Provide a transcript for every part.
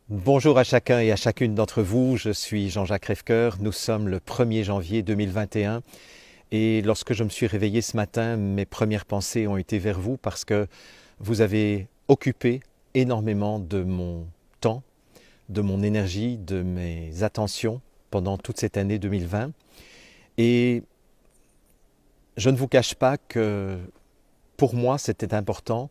Bonjour à chacun et à chacune d'entre vous, je suis Jean-Jacques Reffker, nous sommes le 1er janvier 2021 et lorsque je me suis réveillé ce matin, mes premières pensées ont été vers vous parce que vous avez occupé énormément de mon temps, de mon énergie, de mes attentions pendant toute cette année 2020 et je ne vous cache pas que pour moi c'était important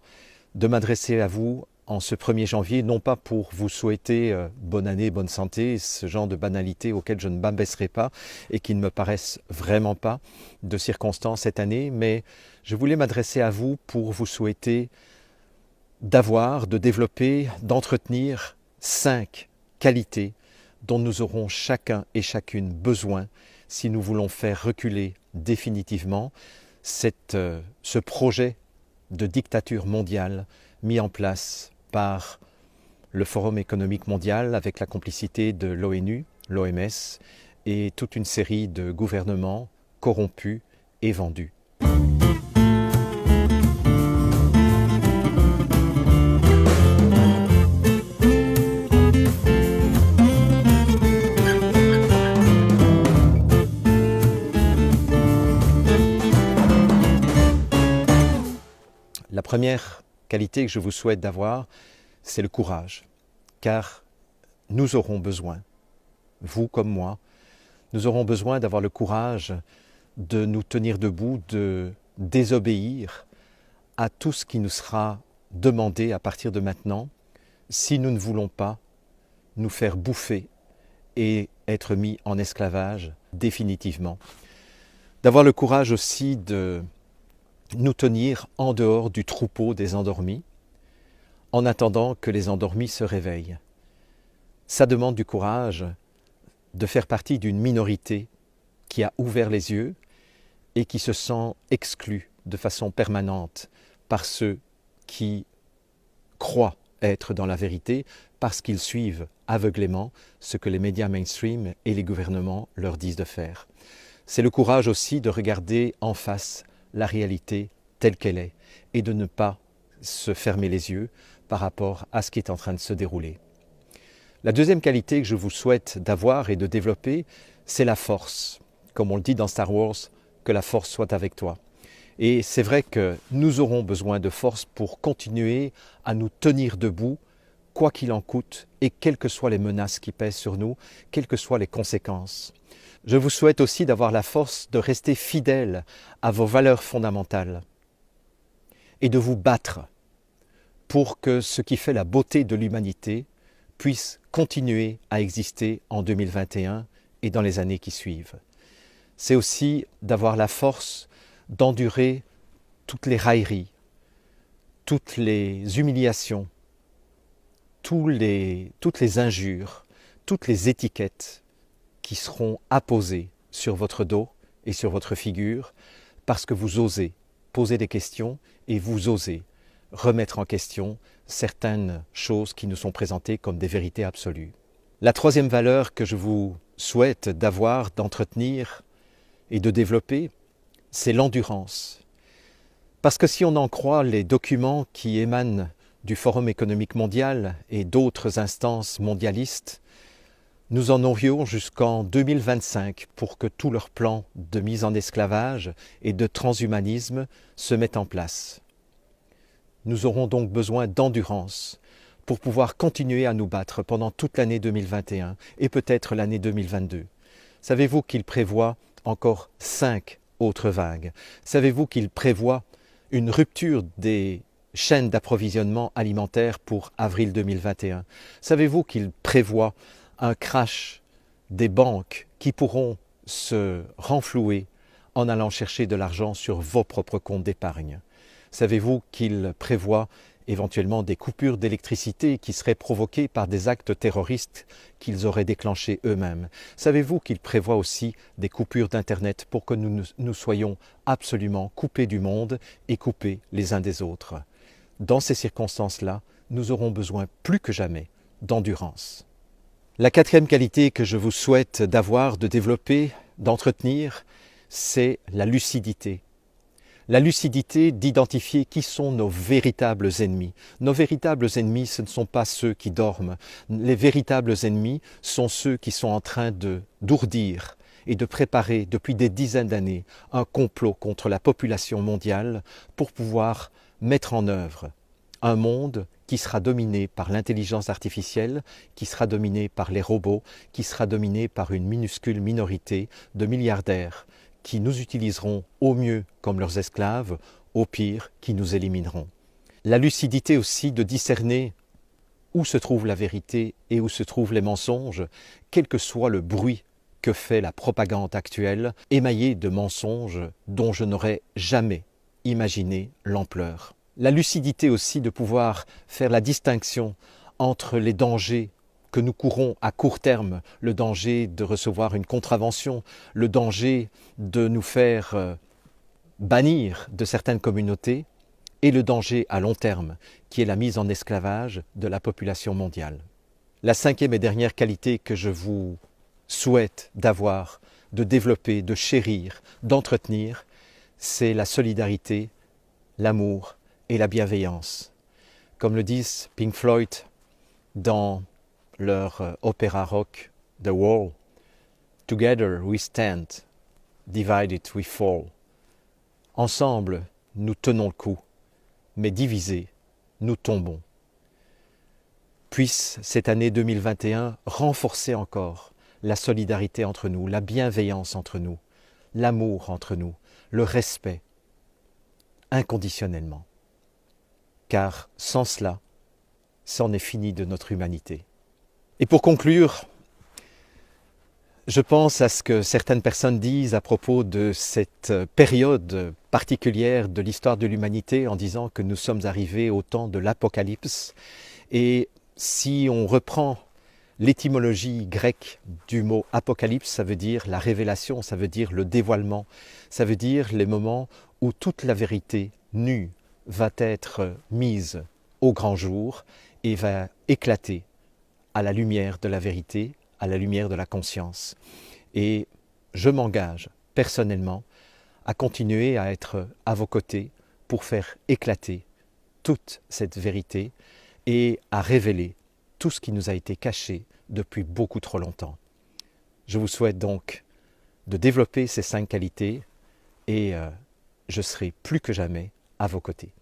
de m'adresser à vous en ce 1er janvier, non pas pour vous souhaiter bonne année, bonne santé, ce genre de banalités auxquelles je ne m'abaisserai pas et qui ne me paraissent vraiment pas de circonstance cette année, mais je voulais m'adresser à vous pour vous souhaiter d'avoir, de développer, d'entretenir 5 qualités dont nous aurons chacun et chacune besoin si nous voulons faire reculer définitivement ce projet de dictature mondiale mis en place par le Forum économique mondial avec la complicité de l'ONU, l'OMS et toute une série de gouvernements corrompus et vendus. La première qualité que je vous souhaite d'avoir, c'est le courage, car nous aurons besoin, vous comme moi, nous aurons besoin d'avoir le courage de nous tenir debout, de désobéir à tout ce qui nous sera demandé à partir de maintenant, si nous ne voulons pas nous faire bouffer et être mis en esclavage définitivement. D'avoir le courage aussi de nous tenir en dehors du troupeau des endormis, en attendant que les endormis se réveillent. Ça demande du courage de faire partie d'une minorité qui a ouvert les yeux et qui se sent exclue de façon permanente par ceux qui croient être dans la vérité parce qu'ils suivent aveuglément ce que les médias mainstream et les gouvernements leur disent de faire. C'est le courage aussi de regarder en face la réalité telle qu'elle est et de ne pas se fermer les yeux par rapport à ce qui est en train de se dérouler. La deuxième qualité que je vous souhaite d'avoir et de développer, c'est la force. Comme on le dit dans Star Wars, que la force soit avec toi. Et c'est vrai que nous aurons besoin de force pour continuer à nous tenir debout, quoi qu'il en coûte, et quelles que soient les menaces qui pèsent sur nous, quelles que soient les conséquences. Je vous souhaite aussi d'avoir la force de rester fidèle à vos valeurs fondamentales et de vous battre pour que ce qui fait la beauté de l'humanité puisse continuer à exister en 2021 et dans les années qui suivent. C'est aussi d'avoir la force d'endurer toutes les railleries, toutes les humiliations, toutes les injures, toutes les étiquettes qui seront apposées sur votre dos et sur votre figure parce que vous osez poser des questions et vous osez remettre en question certaines choses qui nous sont présentées comme des vérités absolues. La troisième valeur que je vous souhaite d'avoir, d'entretenir et de développer, c'est l'endurance. Parce que si on en croit les documents qui émanent du Forum économique mondial et d'autres instances mondialistes, nous en aurions jusqu'en 2025 pour que tout leur plan de mise en esclavage et de transhumanisme se mette en place. Nous aurons donc besoin d'endurance pour pouvoir continuer à nous battre pendant toute l'année 2021 et peut-être l'année 2022. Savez-vous qu'il prévoit encore 5 autres vagues? Savez-vous qu'il prévoit une rupture des chaînes d'approvisionnement alimentaire pour avril 2021? Savez-vous qu'il prévoit un crash des banques qui pourront se renflouer en allant chercher de l'argent sur vos propres comptes d'épargne? Savez-vous qu'il prévoit éventuellement des coupures d'électricité qui seraient provoquées par des actes terroristes qu'ils auraient déclenchés eux-mêmes? Savez-vous qu'il prévoit aussi des coupures d'Internet pour que nous soyons absolument coupés du monde et coupés les uns des autres? Dans ces circonstances-là, nous aurons besoin plus que jamais d'endurance. La quatrième qualité que je vous souhaite d'avoir, de développer, d'entretenir, c'est la lucidité. La lucidité d'identifier qui sont nos véritables ennemis. Nos véritables ennemis, ce ne sont pas ceux qui dorment. Les véritables ennemis sont ceux qui sont en train d'ourdir et de préparer depuis des dizaines d'années un complot contre la population mondiale pour pouvoir mettre en œuvre un monde qui sera dominé par l'intelligence artificielle, qui sera dominé par les robots, qui sera dominé par une minuscule minorité de milliardaires qui nous utiliseront au mieux comme leurs esclaves, au pire qui nous élimineront. La lucidité aussi de discerner où se trouve la vérité et où se trouvent les mensonges, quel que soit le bruit que fait la propagande actuelle, émaillée de mensonges dont je n'aurais jamais imaginé l'ampleur. La lucidité aussi de pouvoir faire la distinction entre les dangers que nous courons à court terme, le danger de recevoir une contravention, le danger de nous faire bannir de certaines communautés, et le danger à long terme, qui est la mise en esclavage de la population mondiale. La cinquième et dernière qualité que je vous souhaite d'avoir, de développer, de chérir, d'entretenir, c'est la solidarité, l'amour et la bienveillance. Comme le disent Pink Floyd dans leur opéra rock The Wall, « Together we stand, divided we fall ». Ensemble, nous tenons le coup, mais divisés, nous tombons. Puisse cette année 2021 renforcer encore la solidarité entre nous, la bienveillance entre nous, l'amour entre nous, le respect, inconditionnellement. Car sans cela, c'en est fini de notre humanité. Et pour conclure, je pense à ce que certaines personnes disent à propos de cette période particulière de l'histoire de l'humanité en disant que nous sommes arrivés au temps de l'Apocalypse. Et si on reprend l'étymologie grecque du mot apocalypse, ça veut dire la révélation, ça veut dire le dévoilement, ça veut dire les moments où toute la vérité nue va être mise au grand jour et va éclater à la lumière de la vérité, à la lumière de la conscience. Et je m'engage personnellement à continuer à être à vos côtés pour faire éclater toute cette vérité et à révéler tout ce qui nous a été caché depuis beaucoup trop longtemps. Je vous souhaite donc de développer ces 5 qualités et je serai plus que jamais à vos côtés.